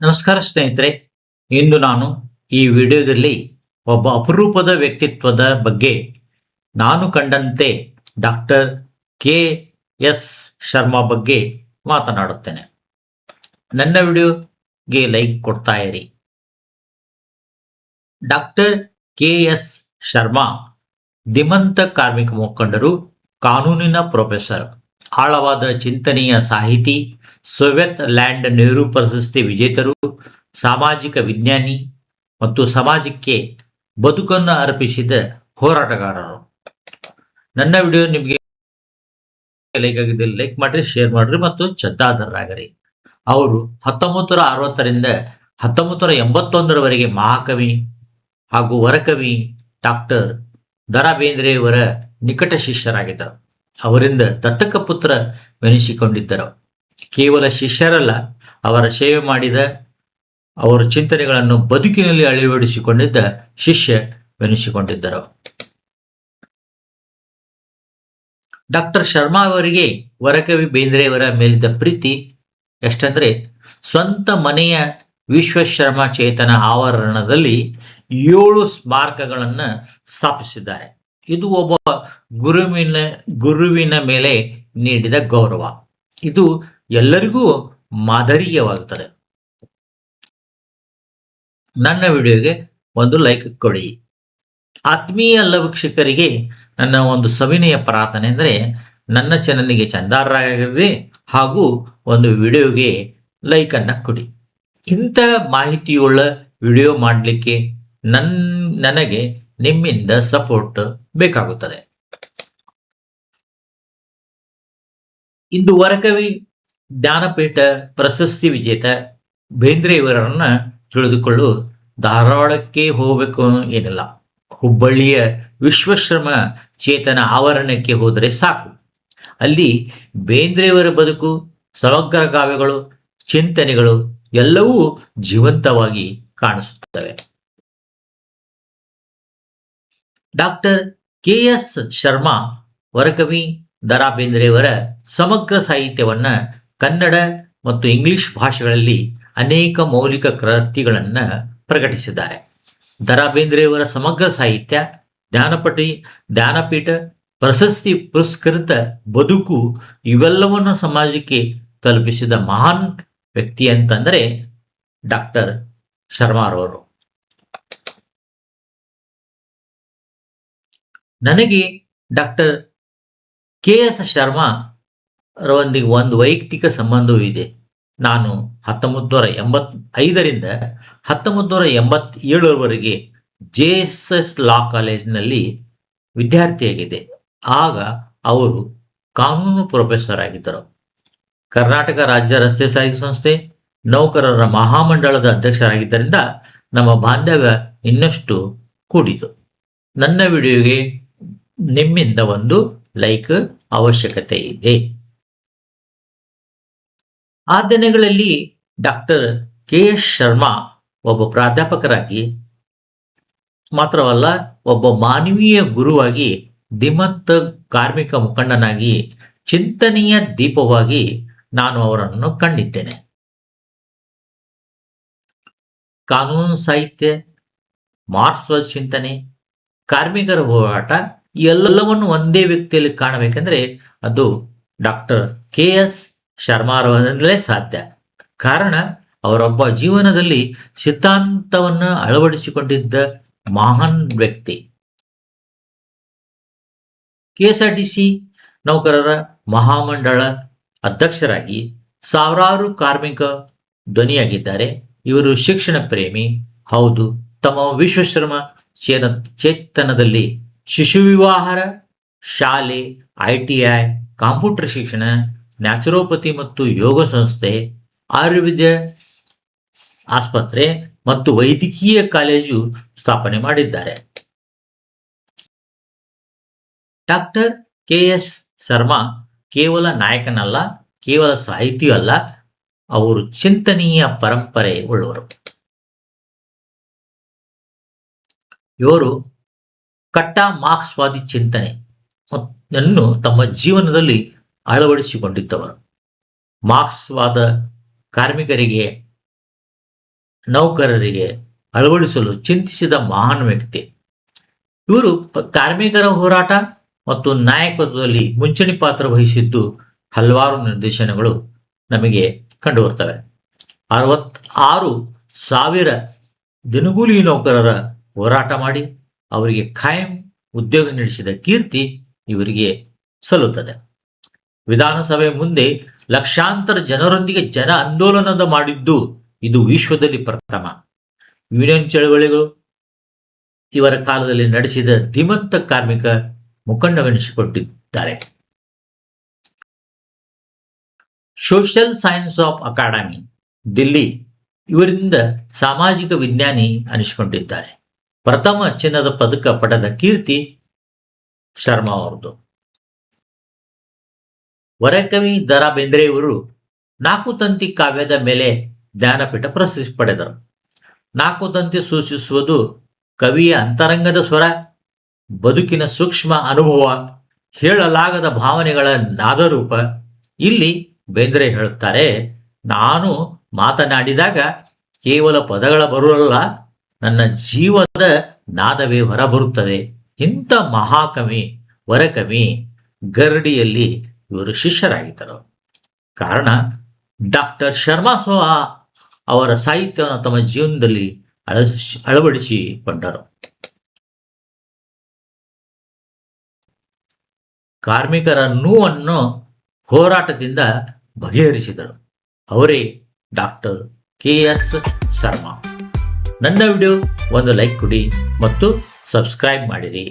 ನಮಸ್ಕಾರ ಸ್ನೇಹಿತರೆ. ಇಂದು ನಾನು ಈ ವಿಡಿಯೋದಲ್ಲಿ ಒಬ್ಬ ಅಪರೂಪದ ವ್ಯಕ್ತಿತ್ವದ ಬಗ್ಗೆ ನಾನು ಕಂಡಂತೆ ಡಾಕ್ಟರ್ ಕೆ ಎಸ್ ಶರ್ಮಾ ಬಗ್ಗೆ ಮಾತನಾಡುತ್ತೇನೆ. ನನ್ನ ವಿಡಿಯೋಗೆ ಲೈಕ್ ಕೊಡ್ತಾ ಇರಿ. ಡಾಕ್ಟರ್ ಕೆ ಎಸ್ ಶರ್ಮಾ ಧೀಮಂತ ಕಾರ್ಮಿಕ ಮುಖಂಡರು, ಕಾನೂನಿನ ಪ್ರೊಫೆಸರ್, ಆಳವಾದ ಚಿಂತನೆಯ ಸಾಹಿತಿ, ಸೋವಿಯತ್ ಲ್ಯಾಂಡ್ ನೆಹರು ಪ್ರಶಸ್ತಿ ವಿಜೇತರು, ಸಾಮಾಜಿಕ ವಿಜ್ಞಾನಿ ಮತ್ತು ಸಮಾಜಕ್ಕೆ ಬದುಕನ್ನು ಅರ್ಪಿಸಿದ ಹೋರಾಟಗಾರರು. ನನ್ನ ವಿಡಿಯೋ ನಿಮಗೆ ಲೈಕ್ ಆಗಿದ್ದಲ್ಲಿ ಲೈಕ್ ಮಾಡ್ರಿ, ಶೇರ್ ಮಾಡ್ರಿ ಮತ್ತು ಚಂದಾದಾರರಾಗಿರಿ. ಅವರು 1960ರಿಂದ 1981ರವರೆಗೆ ಮಹಾಕವಿ ಹಾಗೂ ವರಕವಿ ಡಾಕ್ಟರ್ ದ.ರಾ ಬೇಂದ್ರೆಯವರ ನಿಕಟ ಶಿಷ್ಯರಾಗಿದ್ದರು. ಅವರಿಂದ ದತ್ತಕ ಪುತ್ರವೆನಿಸಿಕೊಂಡಿದ್ದರು. ಕೇವಲ ಶಿಷ್ಯರಲ್ಲ, ಅವರ ಸೇವೆ ಮಾಡಿದ, ಅವರ ಚಿಂತನೆಗಳನ್ನು ಬದುಕಿನಲ್ಲಿ ಅಳವಡಿಸಿಕೊಂಡಿದ್ದ ಶಿಷ್ಯವೆನಿಸಿಕೊಂಡಿದ್ದರು. ಡಾಕ್ಟರ್ ಶರ್ಮಾ ಅವರಿಗೆ ವರಕವಿ ಬೇಂದ್ರೆಯವರ ಮೇಲಿದ್ದ ಪ್ರೀತಿ ಎಷ್ಟಂದ್ರೆ, ಸ್ವಂತ ಮನೆಯ ವಿಶ್ವಶರ್ಮ ಚೇತನ ಆವರಣದಲ್ಲಿ 7 ಸ್ಮಾರಕಗಳನ್ನ ಸ್ಥಾಪಿಸಿದ್ದಾರೆ. ಇದು ಒಬ್ಬ ಗುರುವಿನ ಮೇಲೆ ನೀಡಿದ ಗೌರವ. ಇದು ಎಲ್ಲರಿಗೂ ಮಾದರಿಯವಾಗುತ್ತದೆ. ನನ್ನ ವಿಡಿಯೋಗೆ ಒಂದು ಲೈಕ್ ಕೊಡಿ. ಆತ್ಮೀಯ ಎಲ್ಲ ವೀಕ್ಷಕರಿಗೆ ನನ್ನ ಒಂದು ಸವಿನಯ ಪ್ರಾರ್ಥನೆ ಅಂದರೆ, ನನ್ನ ಚಾನಲ್ಗೆ ಚಂದಾದಾರರಾಗಿರಿ ಹಾಗೂ ಒಂದು ವಿಡಿಯೋಗೆ ಲೈಕ್ ಅನ್ನ ಕೊಡಿ. ಇಂಥ ಮಾಹಿತಿಯುಳ್ಳ ವಿಡಿಯೋ ಮಾಡಲಿಕ್ಕೆ ನನಗೆ ನಿಮ್ಮಿಂದ ಸಪೋರ್ಟ್ ಬೇಕಾಗುತ್ತದೆ. ಇಂದು ವರಕವಿ, ಜ್ಞಾನಪೀಠ ಪ್ರಶಸ್ತಿ ವಿಜೇತ ಬೇಂದ್ರೆಯವರನ್ನ ತಿಳಿದುಕೊಳ್ಳಲು ಧಾರವಾಡಕ್ಕೆ ಹೋಗಬೇಕು ಏನಿಲ್ಲ, ಹುಬ್ಬಳ್ಳಿಯ ವಿಶ್ವಶ್ರಮ ಚೇತನ ಆವರಣಕ್ಕೆ ಹೋದರೆ ಸಾಕು. ಅಲ್ಲಿ ಬೇಂದ್ರೆಯವರ ಬದುಕು, ಸಮಗ್ರ ಕಾವ್ಯಗಳು, ಚಿಂತನೆಗಳು ಎಲ್ಲವೂ ಜೀವಂತವಾಗಿ ಕಾಣಿಸುತ್ತವೆ. ಡಾಕ್ಟರ್ ಕೆ ಎಸ್ ಶರ್ಮಾ ವರಕವಿ ದ.ರಾ ಬೇಂದ್ರೆಯವರ ಸಮಗ್ರ ಸಾಹಿತ್ಯವನ್ನ ಕನ್ನಡ ಮತ್ತು ಇಂಗ್ಲಿಷ್ ಭಾಷೆಗಳಲ್ಲಿ ಅನೇಕ ಮೌಲಿಕ ಕೃತಿಗಳನ್ನ ಪ್ರಕಟಿಸಿದ್ದಾರೆ. ದ.ರಾ ಬೇಂದ್ರೆಯವರ ಸಮಗ್ರ ಸಾಹಿತ್ಯ, ಜ್ಞಾನಪೀಠ ಪ್ರಶಸ್ತಿ ಪುರಸ್ಕೃತ ಬದುಕು ಇವೆಲ್ಲವನ್ನು ಸಮಾಜಕ್ಕೆ ತಲುಪಿಸಿದ ಮಹಾನ್ ವ್ಯಕ್ತಿ ಅಂತಂದ್ರೆ ಡಾಕ್ಟರ್ ಶರ್ಮಾರವರು. ನನಗೆ ಡಾಕ್ಟರ್ ಕೆ ಎಸ್ ಶರ್ಮಾ ರೊಂದಿಗೆ ಒಂದು ವೈಯಕ್ತಿಕ ಸಂಬಂಧವೂ ಇದೆ. ನಾನು 1985ರಿಂದ 1987ರವರೆಗೆ JSS ಲಾ ಕಾಲೇಜಿನಲ್ಲಿ ವಿದ್ಯಾರ್ಥಿಯಾಗಿದೆ. ಆಗ ಅವರು ಕಾನೂನು ಪ್ರೊಫೆಸರ್ ಆಗಿದ್ದರು. ಕರ್ನಾಟಕ ರಾಜ್ಯ ರಸ್ತೆ ಸಾರಿಗೆ ಸಂಸ್ಥೆ ನೌಕರರ ಮಹಾಮಂಡಳದ ಅಧ್ಯಕ್ಷರಾಗಿದ್ದರಿಂದ ನಮ್ಮ ಬಾಂಧವ್ಯ ಇನ್ನಷ್ಟು ಕೂಡಿತು. ನನ್ನ ವಿಡಿಯೋಗೆ ನಿಮ್ಮಿಂದ ಒಂದು ಲೈಕ್ ಅವಶ್ಯಕತೆ ಇದೆ. ಆ ದಿನಗಳಲ್ಲಿ ಡಾಕ್ಟರ್ ಕೆ ಎಸ್ ಶರ್ಮಾ ಒಬ್ಬ ಪ್ರಾಧ್ಯಾಪಕರಾಗಿ ಮಾತ್ರವಲ್ಲ, ಒಬ್ಬ ಮಾನವೀಯ ಗುರುವಾಗಿ, ಧೀಮಂತ ಕಾರ್ಮಿಕ ಮುಖಂಡನಾಗಿ, ಚಿಂತನೆಯ ದೀಪವಾಗಿ ನಾನು ಅವರನ್ನು ಕಂಡಿದ್ದೇನೆ. ಕಾನೂನು ಸಾಹಿತ್ಯ, ಮಾರ್ಕ್ಸ್ವಾದ ಚಿಂತನೆ, ಕಾರ್ಮಿಕರ ಹೋರಾಟ ಎಲ್ಲವನ್ನು ಒಂದೇ ವ್ಯಕ್ತಿಯಲ್ಲಿ ಕಾಣಬೇಕೆಂದ್ರೆ ಅದು ಡಾಕ್ಟರ್ ಕೆ ಎಸ್ ಶರ್ಮಾರವರಿಂದಲೇ ಸಾಧ್ಯ. ಕಾರಣ, ಅವರೊಬ್ಬ ಜೀವನದಲ್ಲಿ ಸಿದ್ಧಾಂತವನ್ನ ಅಳವಡಿಸಿಕೊಂಡಿದ್ದ ಮಹಾನ್ ವ್ಯಕ್ತಿ. KSRTC ನೌಕರರ ಮಹಾಮಂಡಳ ಅಧ್ಯಕ್ಷರಾಗಿ ಸಾವಿರಾರು ಕಾರ್ಮಿಕ ಧ್ವನಿಯಾಗಿದ್ದಾರೆ. ಇವರು ಶಿಕ್ಷಣ ಪ್ರೇಮಿ. ಹೌದು, ತಮ್ಮ ವಿಶ್ವಶ್ರಮ ಚೇತನದಲ್ಲಿ ಶಿಶು ವಿವಾಹ ಶಾಲೆ, ITI, ಕಂಪ್ಯೂಟರ್ ಶಿಕ್ಷಣ, ನ್ಯಾಚುರೋಪತಿ ಮತ್ತು ಯೋಗ ಸಂಸ್ಥೆ, ಆಯುರ್ವೇದ ಆಸ್ಪತ್ರೆ ಮತ್ತು ವೈದ್ಯಕೀಯ ಕಾಲೇಜು ಸ್ಥಾಪನೆ ಮಾಡಿದ್ದಾರೆ. ಡಾಕ್ಟರ್ ಕೆ ಎಸ್ ಶರ್ಮಾ ಕೇವಲ ನಾಯಕನಲ್ಲ, ಕೇವಲ ಸಾಹಿತಿಯೂ ಅಲ್ಲ, ಅವರು ಚಿಂತನೀಯ ಪರಂಪರೆ ಉಳ್ಳವರು. ಇವರು ಕಟ್ಟ ಮಾರ್ಕ್ಸ್ವಾದಿ ಚಿಂತನೆ ಅನ್ನು ತಮ್ಮ ಜೀವನದಲ್ಲಿ ಅಳವಡಿಸಿಕೊಂಡಿದ್ದವರು. ಮಾರ್ಕ್ಸ್ವಾದ ಕಾರ್ಮಿಕರಿಗೆ ನೌಕರರಿಗೆ ಅಳವಡಿಸಲು ಚಿಂತಿಸಿದ ಮಹಾನ್ ವ್ಯಕ್ತಿ. ಇವರು ಕಾರ್ಮಿಕರ ಹೋರಾಟ ಮತ್ತು ನಾಯಕತ್ವದಲ್ಲಿ ಮುಂಚೂಣಿ ಪಾತ್ರ ವಹಿಸಿದ್ದು ಹಲವಾರು ನಿದರ್ಶನಗಳು ನಮಗೆ ಕಂಡು ಬರ್ತವೆ. 66,000 ದಿನಗೂಲಿ ನೌಕರರ ಹೋರಾಟ ಮಾಡಿ ಅವರಿಗೆ ಖಾಯಂ ಉದ್ಯೋಗ ನಡೆಸಿದ ಕೀರ್ತಿ ಇವರಿಗೆ ಸಲ್ಲುತ್ತದೆ. ವಿಧಾನಸಭೆ ಮುಂದೆ ಲಕ್ಷಾಂತರ ಜನರೊಂದಿಗೆ ಜನ ಆಂದೋಲನದ ಮಾಡಿದ್ದು ಇದು ವಿಶ್ವದಲ್ಲಿ ಪ್ರಥಮ. ಯೂನಿಯನ್ ಚಳವಳಿಗಳು ಇವರ ಕಾಲದಲ್ಲಿ ನಡೆಸಿದ ಧೀಮಂತ ಕಾರ್ಮಿಕ ಮುಖಂಡವೆನಿಸಿಕೊಂಡಿದ್ದಾರೆ. Social science of academy Delhi ಇವರಿಂದ ಸಾಮಾಜಿಕ ವಿಜ್ಞಾನಿ ಅನಿಸಿಕೊಂಡಿದ್ದಾರೆ. ಪ್ರಥಮ ಚಿನ್ನದ ಪದಕ ಪಡೆದ ಕೀರ್ತಿ ಶರ್ಮಾ ಅವರದು. ವರಕವಿ ದ.ರಾ. ಬೇಂದ್ರೆಯವರು 4 ತಂತಿ ಕಾವ್ಯದ ಮೇಲೆ ಜ್ಞಾನಪೀಠ ಪ್ರಶಸ್ತಿ ಪಡೆದರು. 4 ತಂತಿ ಸೂಚಿಸುವುದು ಕವಿಯ ಅಂತರಂಗದ ಸ್ವರ, ಬದುಕಿನ ಸೂಕ್ಷ್ಮ ಅನುಭವ, ಹೇಳಲಾಗದ ಭಾವನೆಗಳ ನಾದರೂಪ. ಇಲ್ಲಿ ಬೇಂದ್ರೆ ಹೇಳುತ್ತಾರೆ, ನಾನು ಮಾತನಾಡಿದಾಗ ಕೇವಲ ಪದಗಳ ಬರುವಲ್ಲ, ನನ್ನ ಜೀವದ ನಾದವೇ ಹೊರಬರುತ್ತದೆ. ಇಂಥ ಮಹಾಕವಿ ವರಕವಿ ಗರಡಿಯಲ್ಲಿ ಇವರು ಶಿಷ್ಯರಾಗಿದ್ದರು. ಕಾರಣ ಡಾಕ್ಟರ್ ಶರ್ಮಾ ಅವರ ಸಾಹಿತ್ಯವನ್ನು ತಮ್ಮ ಜೀವನದಲ್ಲಿ ಅಳವಡಿಸಿಕೊಂಡರು. ಕಾರ್ಮಿಕರ ನೋವನ್ನು ಹೋರಾಟದಿಂದ ಬಗೆಹರಿಸಿದರು. ಅವರೇ ಡಾಕ್ಟರ್ ಕೆ.ಎಸ್. ಶರ್ಮಾ. ನನ್ನ ವಿಡಿಯೋ ಒಂದು ಲೈಕ್ ಕೊಡಿ ಮತ್ತು ಸಬ್ಸ್ಕ್ರೈಬ್ ಮಾಡಿರಿ.